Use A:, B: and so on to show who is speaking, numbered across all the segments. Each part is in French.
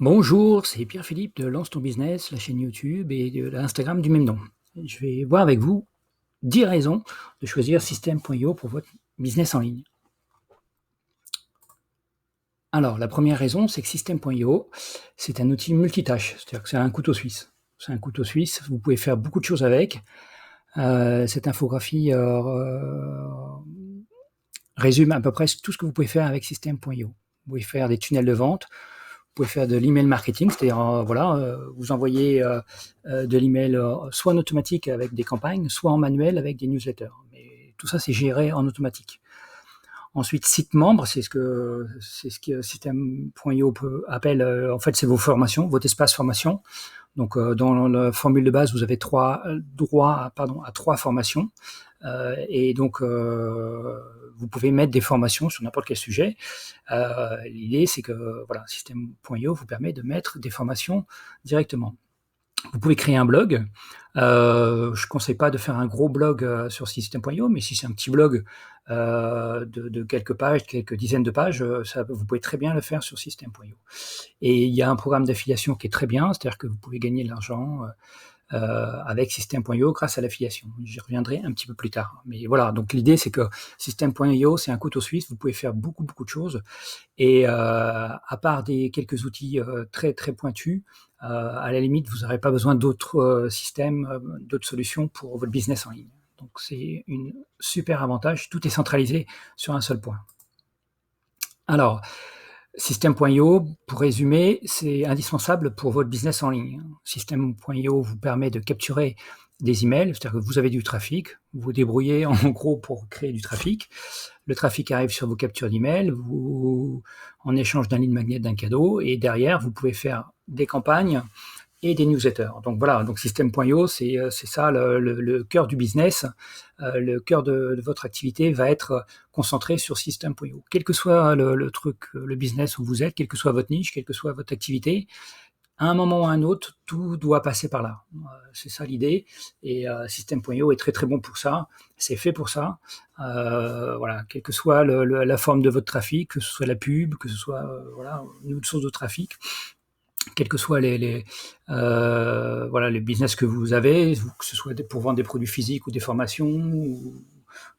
A: Bonjour, c'est Pierre-Philippe de Lance ton business, la chaîne YouTube et de l'Instagram du même nom. Je vais voir avec vous 10 raisons de choisir System.io pour votre business en ligne. Alors, la première raison, c'est que System.io, c'est un outil multitâche, c'est-à-dire que c'est un couteau suisse. C'est un couteau suisse, vous pouvez faire beaucoup de choses avec. Cette infographie résume à peu près tout ce que vous pouvez faire avec System.io. Vous pouvez faire des tunnels de vente, vous pouvez faire de l'email marketing, c'est-à-dire vous envoyez de l'email soit en automatique avec des campagnes, soit en manuel avec des newsletters. Mais tout ça, c'est géré en automatique. Ensuite, site membre, c'est ce que System.io appelle, en fait, c'est vos formations, votre espace formation. Donc, dans la formule de base, vous avez droit à 3 formations. Et donc, vous pouvez mettre des formations sur n'importe quel sujet. L'idée, c'est que voilà, System.io vous permet de mettre des formations directement. Vous pouvez créer un blog. Je ne conseille pas de faire un gros blog sur System.io, mais si c'est un petit blog de quelques pages, quelques dizaines de pages, vous pouvez très bien le faire sur System.io. Et il y a un programme d'affiliation qui est très bien, c'est-à-dire que vous pouvez gagner de l'argent avec System.io grâce à l'affiliation. J'y reviendrai un petit peu plus tard. Mais voilà, donc l'idée, c'est que System.io, c'est un couteau suisse, vous pouvez faire beaucoup de choses. Et à part quelques outils très pointus, à la limite, vous n'aurez pas besoin d'autres systèmes, d'autres solutions pour votre business en ligne. Donc c'est un super avantage, tout est centralisé sur un seul point. Alors, System.io, pour résumer, c'est indispensable pour votre business en ligne. System.io vous permet de capturer des emails, c'est-à-dire que vous avez du trafic, vous vous débrouillez en gros pour créer du trafic. Le trafic arrive sur vos captures d'emails, en échange d'un lead magnet, d'un cadeau, et derrière, vous pouvez faire des campagnes et des newsletters. Donc voilà, donc System.io, c'est ça le cœur du business. Le cœur de votre activité va être concentré sur System.io. Quel que soit le truc, le business où vous êtes, quelle que soit votre niche, quelle que soit votre activité, à un moment ou à un autre, tout doit passer par là. C'est ça l'idée. Et System.io est très bon pour ça. C'est fait pour ça. Voilà, quelle que soit la forme de votre trafic, que ce soit la pub, que ce soit une autre source de trafic, quels que soient les business que vous avez, que ce soit pour vendre des produits physiques ou des formations ou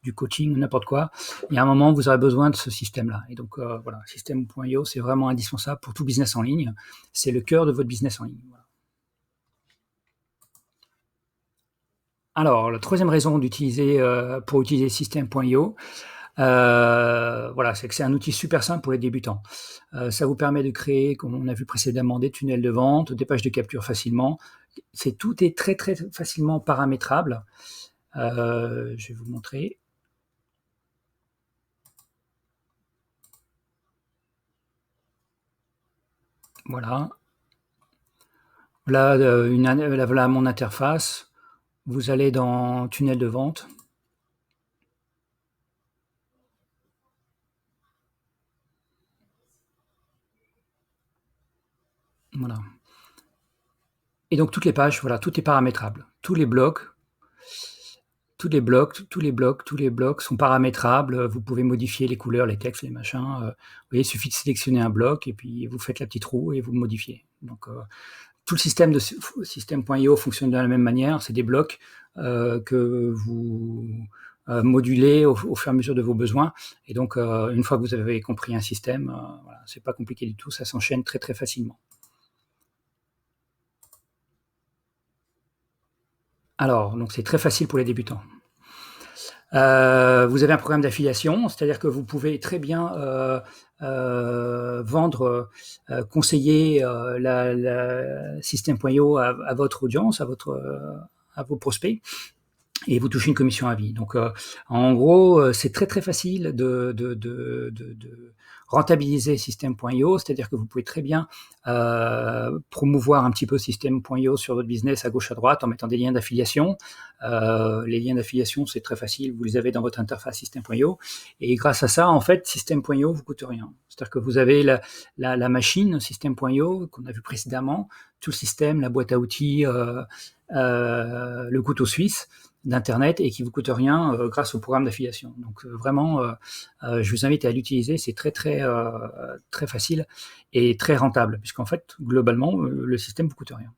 A: du coaching, n'importe quoi, il y a un moment, vous aurez besoin de ce système-là. Et donc, voilà, System.io, c'est vraiment indispensable pour tout business en ligne. C'est le cœur de votre business en ligne. Voilà. Alors, la troisième raison pour utiliser System.io, c'est que c'est un outil super simple pour les débutants. Ça vous permet de créer, comme on a vu précédemment, des tunnels de vente, des pages de capture facilement. Tout est très facilement paramétrable. Je vais vous montrer. Voilà. Là, voilà mon interface. Vous allez dans tunnel de vente. Voilà. Et donc toutes les pages, voilà, tout est paramétrable. Tous les blocs sont paramétrables. Vous pouvez modifier les couleurs, les textes, les machins. Vous voyez, il suffit de sélectionner un bloc et puis vous faites la petite roue et vous modifiez. Donc tout le système de System.io fonctionne de la même manière. C'est des blocs que vous modulez au fur et à mesure de vos besoins. Et donc, une fois que vous avez compris un système, voilà, c'est pas compliqué du tout. Ça s'enchaîne très facilement. Alors, donc c'est très facile pour les débutants. Vous avez un programme d'affiliation, c'est-à-dire que vous pouvez très bien vendre, conseiller System.io à votre audience, à vos prospects, et vous touchez une commission à vie. Donc, en gros, c'est très facile de rentabiliser System.io, c'est-à-dire que vous pouvez très bien promouvoir un petit peu System.io sur votre business à gauche à droite en mettant des liens d'affiliation. Les liens d'affiliation, c'est très facile, vous les avez dans votre interface System.io, et grâce à ça, en fait, System.io vous coûte rien. C'est-à-dire que vous avez la machine System.io qu'on a vu précédemment, tout le système, la boîte à outils, le couteau suisse. d'internet et qui vous coûte rien grâce au programme d'affiliation. Donc vraiment, je vous invite à l'utiliser. C'est très facile et très rentable, puisqu'en fait, globalement, le système vous coûte rien.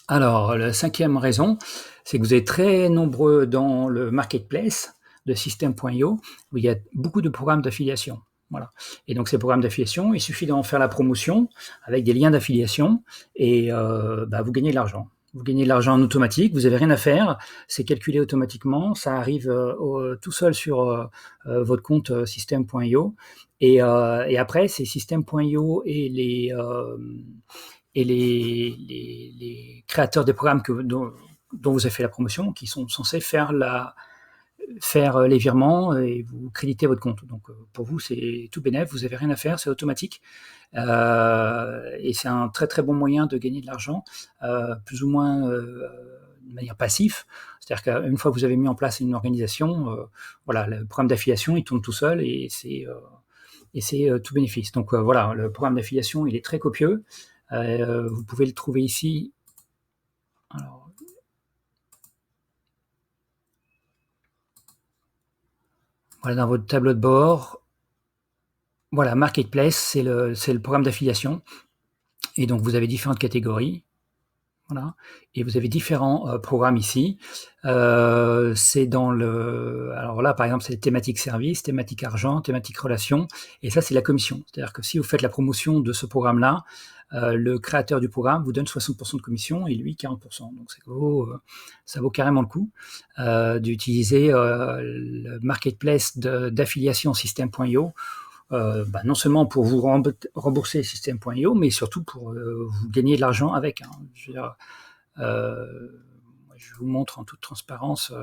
A: Alors, la 5e raison, c'est que vous êtes très nombreux dans le marketplace de System.io, où il y a beaucoup de programmes d'affiliation. Voilà. Et donc, ces programmes d'affiliation, il suffit d'en faire la promotion avec des liens d'affiliation et vous gagnez de l'argent. Vous gagnez de l'argent en automatique, vous n'avez rien à faire, c'est calculé automatiquement, ça arrive tout seul sur votre compte System.io. Et après, c'est System.io et les créateurs des programmes dont vous avez fait la promotion, qui sont censés faire les virements et vous créditer votre compte. Donc pour vous, c'est tout bénef, vous n'avez rien à faire, c'est automatique. Et c'est un très très bon moyen de gagner de l'argent, plus ou moins de manière passive. C'est-à-dire qu'une fois que vous avez mis en place une organisation, le programme d'affiliation, il tourne tout seul et c'est tout bénéfice. Donc voilà, le programme d'affiliation, il est très copieux. Vous pouvez le trouver ici. Alors, voilà, dans votre tableau de bord. Voilà, Marketplace, c'est le programme d'affiliation. Et donc, vous avez différentes catégories. Voilà. Et vous avez différents programmes ici. C'est dans le... Alors là, par exemple, c'est thématique service, thématique argent, thématique relation. Et ça, c'est la commission. C'est-à-dire que si vous faites la promotion de ce programme-là, le créateur du programme vous donne 60% de commission et lui 40%. Donc ça vaut carrément le coup d'utiliser le marketplace d'affiliation System.io. Non seulement pour vous rembourser System.io, mais surtout pour vous gagner de l'argent avec. Je vous montre en toute transparence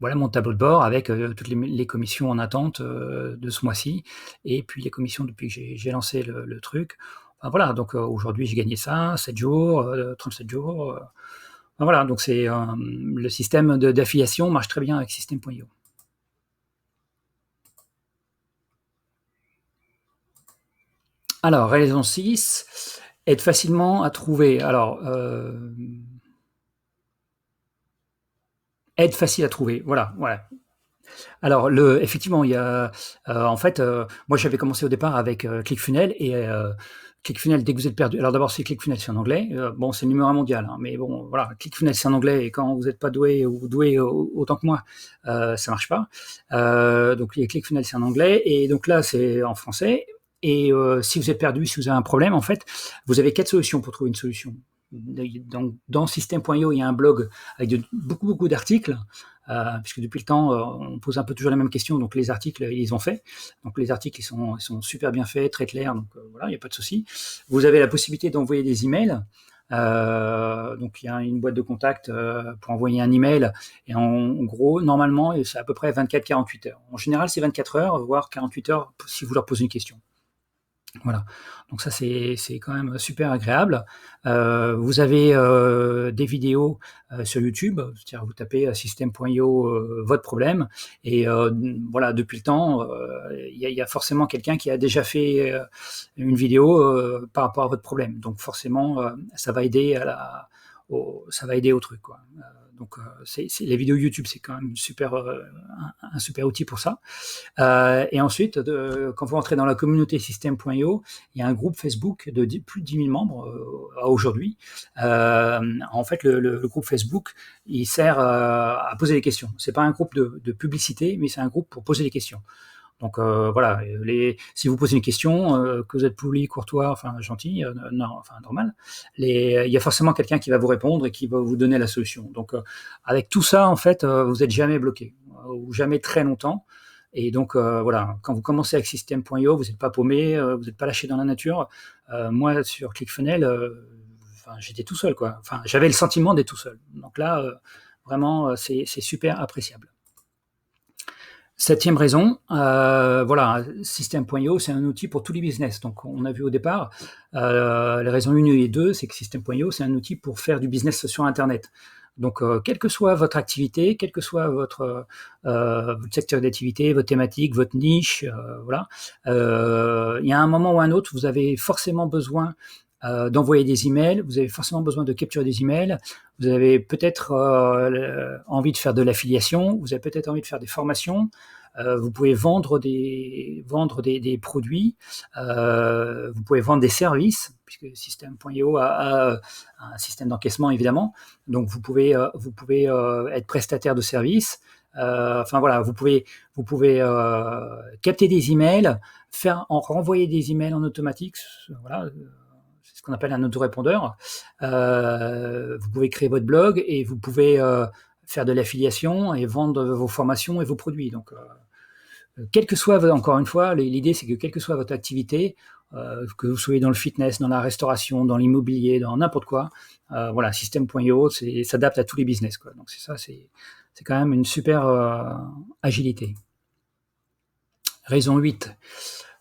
A: voilà mon tableau de bord avec toutes les commissions en attente de ce mois-ci, et puis les commissions depuis que j'ai lancé le truc. Enfin, voilà, donc aujourd'hui j'ai gagné ça, 7 jours, 37 jours. Voilà, donc le système d'affiliation marche très bien avec System.io. Alors, raison 6, être facilement à trouver. Alors, être facile à trouver, voilà. Alors, effectivement, il y a, en fait, moi j'avais commencé au départ avec ClickFunnels et ClickFunnels, dès que vous êtes perdu. Alors d'abord, c'est ClickFunnels, c'est en anglais. Bon, c'est le numéro 1 mondial, hein, mais bon, voilà, ClickFunnels, c'est en anglais et quand vous n'êtes pas doué ou doué autant que moi, ça marche pas. Donc, ClickFunnels, c'est en anglais et donc là, c'est en français. Et si vous êtes perdu, si vous avez un problème, en fait, vous avez 4 solutions pour trouver une solution. Dans System.io, il y a un blog avec beaucoup d'articles, puisque depuis le temps, on pose un peu toujours les mêmes questions, donc les articles, ils ont fait. Donc les articles, ils sont super bien faits, très clairs, donc voilà, il n'y a pas de souci. Vous avez la possibilité d'envoyer des emails. Donc il y a une boîte de contact pour envoyer un email, et en gros, normalement, c'est à peu près 24-48 heures. En général, c'est 24 heures, voire 48 heures si vous leur posez une question. Voilà, donc ça c'est quand même super agréable. Vous avez des vidéos sur YouTube, c'est-à-dire vous tapez System.io votre problème, et voilà, depuis le temps, il y a forcément quelqu'un qui a déjà fait une vidéo par rapport à votre problème. Donc forcément, ça va aider ça va aider au truc, quoi. Donc les vidéos YouTube, c'est quand même un super outil pour ça. Et ensuite, quand vous rentrez dans la communauté System.io, il y a un groupe Facebook de plus de 10 000 membres aujourd'hui. En fait, le groupe Facebook, il sert à poser des questions. C'est pas un groupe de publicité, mais c'est un groupe pour poser des questions. Donc voilà, si vous posez une question, que vous êtes poli, courtois, enfin gentil, normal, il y a forcément quelqu'un qui va vous répondre et qui va vous donner la solution. Donc avec tout ça, en fait, vous n'êtes jamais bloqué, ou jamais très longtemps. Et donc voilà, quand vous commencez avec System.io, vous n'êtes pas paumé, vous n'êtes pas lâché dans la nature. Moi, sur ClickFunnels, j'étais tout seul, quoi. Enfin, j'avais le sentiment d'être tout seul. Donc là, vraiment, c'est super appréciable. 7e raison, voilà, System.io, c'est un outil pour tous les business. Donc, on a vu au départ, les raisons 1 et 2, c'est que System.io, c'est un outil pour faire du business sur Internet. Donc, quelle que soit votre activité, quel que soit votre secteur d'activité, votre thématique, votre niche, voilà, il y a un moment ou un autre, vous avez forcément besoin d'envoyer des emails, vous avez forcément besoin de capturer des emails, vous avez peut-être envie de faire de l'affiliation, vous avez peut-être envie de faire des formations, vous pouvez vendre des produits, vous pouvez vendre des services, puisque System.io a un système d'encaissement évidemment, donc vous pouvez être prestataire de services. Enfin voilà, vous pouvez capter des emails, renvoyer des emails en automatique, voilà, c'est ce qu'on appelle un autorépondeur. Vous pouvez créer votre blog et vous pouvez faire de l'affiliation et vendre vos formations et vos produits. Donc, quelle que soit, encore une fois, l'idée c'est que quelle que soit votre activité, que vous soyez dans le fitness, dans la restauration, dans l'immobilier, dans n'importe quoi, voilà, System.io s'adapte à tous les business, quoi. Donc c'est quand même une super agilité. Raison 8.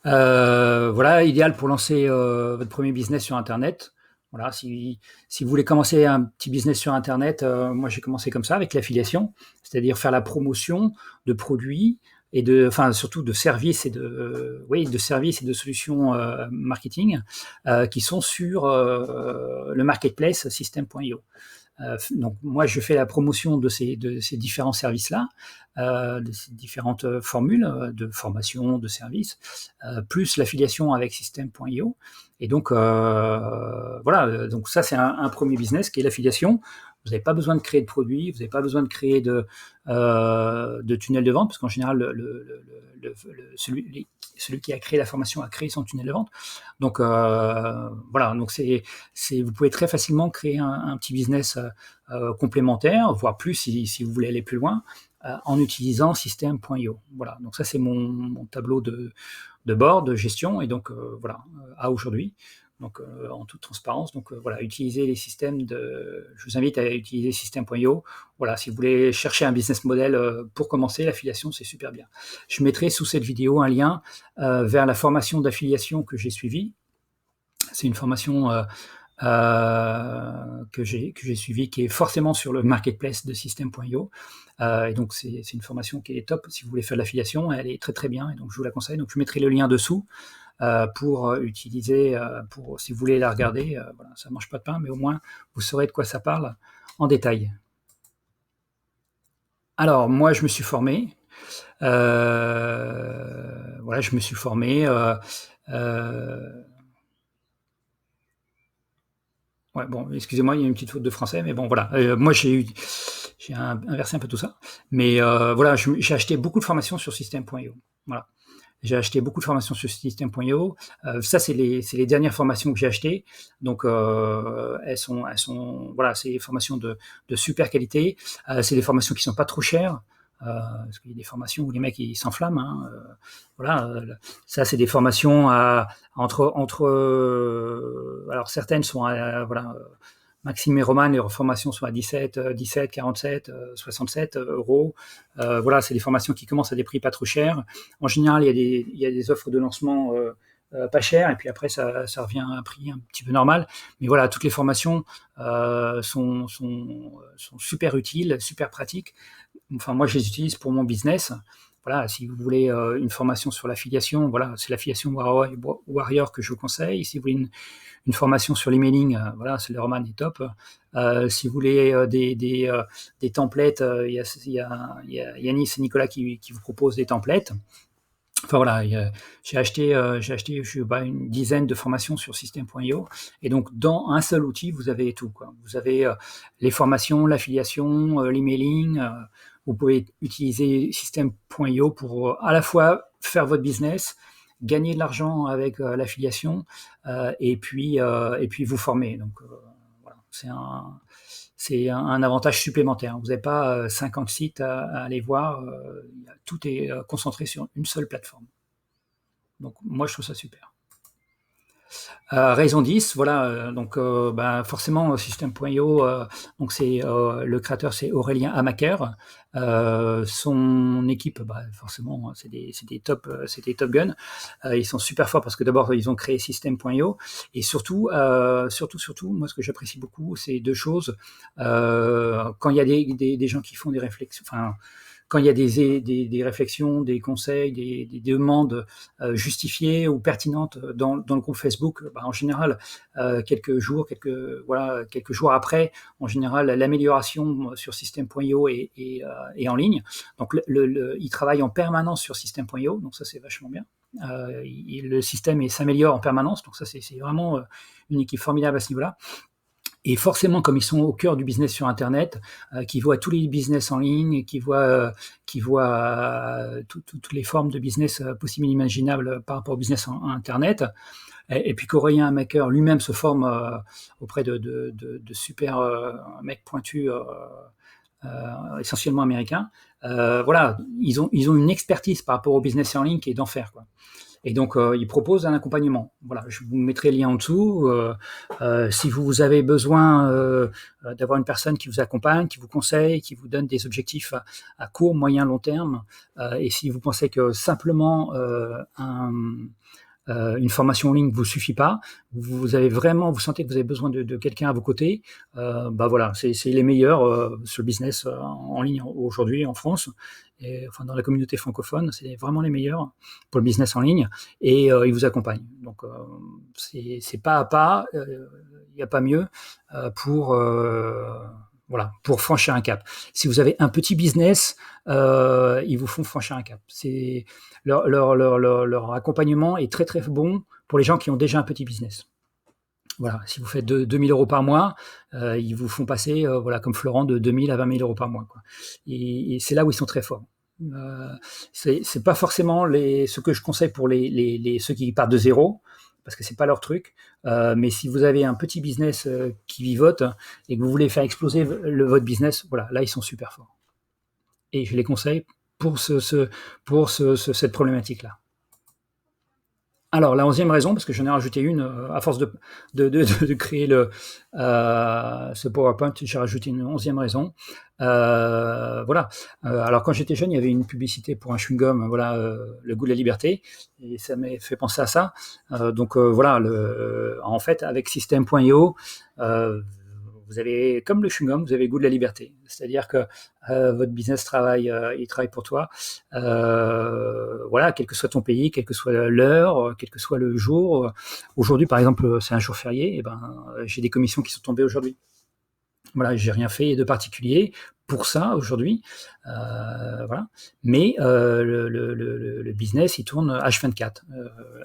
A: Voilà, idéal pour lancer votre premier business sur Internet. Voilà, si vous voulez commencer un petit business sur Internet, moi j'ai commencé comme ça avec l'affiliation, c'est-à-dire faire la promotion de produits et surtout de services et de services et de solutions marketing qui sont sur le marketplace System.io. Donc moi je fais la promotion de ces différents services-là, de ces différentes formules de formation, de services, plus l'affiliation avec System.io. Et donc voilà, donc ça c'est un premier business qui est l'affiliation. Vous n'avez pas besoin de créer de produits, vous n'avez pas besoin de créer de tunnel de vente, parce qu'en général celui qui a créé la formation a créé son tunnel de vente. Donc voilà, donc vous pouvez très facilement créer un petit business complémentaire, voire plus si vous voulez aller plus loin, en utilisant System.io. Voilà, donc ça c'est mon tableau de bord de gestion, et donc voilà, à aujourd'hui. Donc en toute transparence, donc voilà, utilisez les systèmes je vous invite à utiliser System.io. Voilà, si vous voulez chercher un business model pour commencer, l'affiliation c'est super bien. Je mettrai sous cette vidéo un lien vers la formation d'affiliation que j'ai suivie. C'est une formation que j'ai suivie, qui est forcément sur le marketplace de System.io. Et donc c'est une formation qui est top si vous voulez faire de l'affiliation. Elle est très très bien, et donc je vous la conseille. Donc je mettrai le lien dessous pour utiliser, si vous voulez la regarder. Voilà, ça ne mange pas de pain, mais au moins vous saurez de quoi ça parle en détail. Alors moi je me suis formé. Voilà, je me suis formé. Ouais, bon, excusez-moi, il y a une petite faute de français, mais bon, voilà. Moi, j'ai inversé un peu tout ça. Mais voilà, j'ai acheté beaucoup de formations sur System.io. Voilà. J'ai acheté beaucoup de formations sur System.io. Ça, c'est les dernières formations que j'ai achetées. Donc, elles sont, voilà, c'est des formations de super qualité. C'est des formations qui sont pas trop chères. Parce qu'il y a des formations où les mecs ils s'enflamment. Hein, voilà, ça c'est des formations alors certaines sont à voilà, Maxime et Roman, les formations sont à 17, 47, 67 euros. Voilà, c'est des formations qui commencent à des prix pas trop chers. En général, il y a des offres de lancement pas chères, et puis après ça revient à un prix un petit peu normal. Mais voilà, toutes les formations sont super utiles, super pratiques. Enfin, moi, je les utilise pour mon business. Voilà, si vous voulez une formation sur l'affiliation, voilà, c'est l'affiliation Warrior que je vous conseille. Si vous voulez une formation sur l'emailing, voilà, c'est le Roman est top. Si vous voulez des templates, il y a Yanis et Nicolas qui vous proposent des templates. Enfin voilà, j'ai acheté une dizaine de formations sur System.io, et donc dans un seul outil, vous avez tout, quoi. Vous avez les formations, l'affiliation, l'emailing. Vous pouvez utiliser System.io pour à la fois faire votre business, gagner de l'argent avec l'affiliation, et puis vous former. Donc voilà, c'est un avantage supplémentaire. Vous n'avez pas 50 sites à aller voir. Tout est concentré sur une seule plateforme. Donc moi, je trouve ça super. Raison 10, voilà, donc forcément System.io, donc c'est le créateur, c'est Aurélien Amaker. Son équipe, forcément c'est des top guns. Ils sont super forts parce que d'abord ils ont créé System.io, et surtout moi ce que j'apprécie beaucoup, c'est deux choses. Quand il y a des gens qui font des réflexions, enfin quand il y a des réflexions, des conseils, des demandes justifiées ou pertinentes dans le groupe Facebook, en général, quelques jours après, en général, l'amélioration sur System.io est en ligne. Donc, il travaille en permanence sur System.io, donc ça, c'est vachement bien. Le système s'améliore en permanence, donc ça, c'est vraiment une équipe formidable à ce niveau-là. Et forcément, comme ils sont au cœur du business sur Internet, qui voient tous les business en ligne, qui voient toutes les formes de business possibles et imaginables par rapport au business en Internet, et puis qu'Aurélien Maker lui-même se forme auprès de super mecs pointus, essentiellement américains. Voilà, ils ont une expertise par rapport au business en ligne qui est d'enfer, quoi. Et donc, ils proposent un accompagnement. Voilà, je vous mettrai le lien en dessous. Si vous avez besoin d'avoir une personne qui vous accompagne, qui vous conseille, qui vous donne des objectifs à court, moyen, long terme, et si vous pensez que simplement une formation en ligne ne vous suffit pas, vous sentez que vous avez besoin de quelqu'un à vos côtés, voilà, c'est les meilleurs sur le business en ligne aujourd'hui en France, et enfin dans la communauté francophone, c'est vraiment les meilleurs pour le business en ligne, et ils vous accompagnent. Donc c'est pas à pas, il n'y a pas mieux pour franchir un cap. Si vous avez un petit business, ils vous font franchir un cap. Leur accompagnement est très très bon pour les gens qui ont déjà un petit business. Voilà, si vous faites 2 000 euros par mois, ils vous font passer, comme Florent, de 2 000 à 20 000 euros par mois, quoi. Et c'est là où ils sont très forts. C'est pas forcément ce que je conseille pour ceux qui partent de zéro, parce que c'est pas leur truc. Mais si vous avez un petit business qui vivote et que vous voulez faire exploser votre business, voilà, là ils sont super forts. Et je les conseille pour cette problématique-là. Alors, la 11e raison, parce que j'en ai rajouté une, à force de créer ce PowerPoint, j'ai rajouté une 11e raison. Voilà. Alors, quand j'étais jeune, il y avait une publicité pour un chewing-gum, le goût de la liberté, et ça m'a fait penser à ça. En fait, avec System.io, vous avez, comme le chewing-gum, vous avez le goût de la liberté. C'est-à-dire que votre business il travaille pour toi. Quel que soit ton pays, quelle que soit l'heure, quel que soit le jour. Aujourd'hui, par exemple, c'est un jour férié, et j'ai des commissions qui sont tombées aujourd'hui. Voilà, j'ai rien fait de particulier pour ça aujourd'hui. Mais le business, il tourne H24.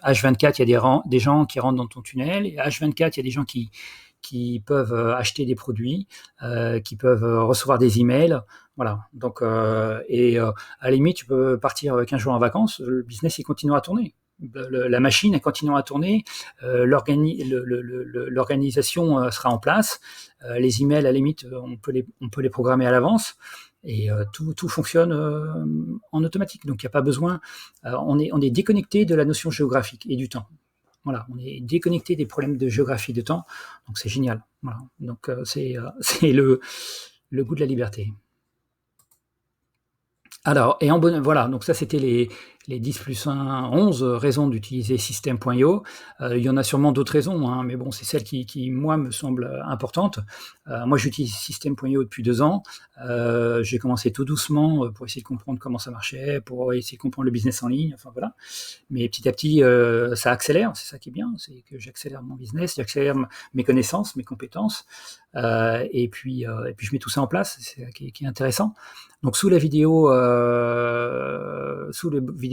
A: H24, il y a des gens qui rentrent dans ton tunnel, et H24, il y a des gens qui peuvent acheter des produits, qui peuvent recevoir des emails. Voilà. Donc, à la limite, tu peux partir 15 jours en vacances, le business, il continue à tourner. La machine, elle continue à tourner, l'organisation sera en place, les emails, à la limite, on peut les programmer à l'avance, et tout fonctionne en automatique. Donc, il n'y a pas besoin. On est déconnecté de la notion géographique et du temps. Voilà, on est déconnecté des problèmes de géographie de temps, donc c'est génial. Voilà. Donc c'est le goût de la liberté. Alors, voilà, donc ça c'était les 10 plus 1, 11 raisons d'utiliser System.io. Il y en a sûrement d'autres raisons, hein, mais bon, c'est celle qui, moi, me semble importante. Moi, j'utilise System.io depuis 2 ans. J'ai commencé tout doucement pour essayer de comprendre comment ça marchait, pour essayer de comprendre le business en ligne, enfin voilà. Mais petit à petit, ça accélère, c'est ça qui est bien, c'est que j'accélère mon business, j'accélère mes connaissances, mes compétences, et puis je mets tout ça en place, c'est ça qui est intéressant. Donc sous la vidéo,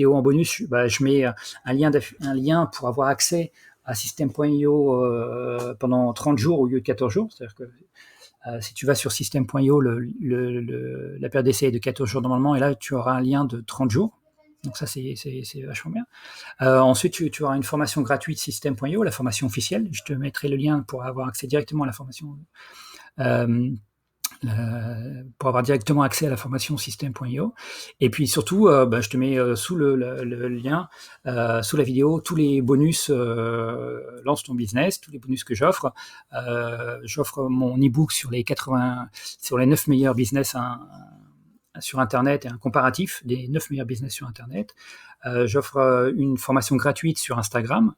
A: en bonus, je mets un lien pour avoir accès à System.io pendant 30 jours au lieu de 14 jours. C'est-à-dire que si tu vas sur System.io, la période d'essai est de 14 jours normalement, et là tu auras un lien de 30 jours. Donc ça, c'est vachement bien. Ensuite, tu auras une formation gratuite System.io, la formation officielle. Je te mettrai le lien pour avoir accès directement à la formation. Pour avoir directement accès à la formation System.io. Et puis surtout, je te mets sous le lien, sous la vidéo, tous les bonus Lance ton business, tous les bonus que j'offre. J'offre mon e-book sur les 9 meilleurs business sur Internet et un comparatif des 9 meilleurs business sur Internet. J'offre une formation gratuite sur Instagram.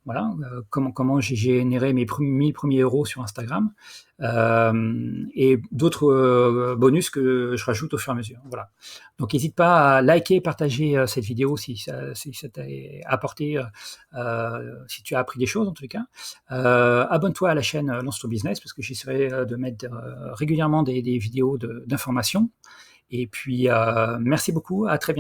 A: Voilà, comment j'ai généré mes 1000 premiers euros sur Instagram, et d'autres bonus que je rajoute au fur et à mesure. Voilà. Donc n'hésite pas à liker et partager cette vidéo si ça t'a apporté, si tu as appris des choses en tout cas. Abonne-toi à la chaîne Lance ton business, parce que j'essaierai de mettre régulièrement des vidéos d'information. Et puis merci beaucoup, à très bientôt.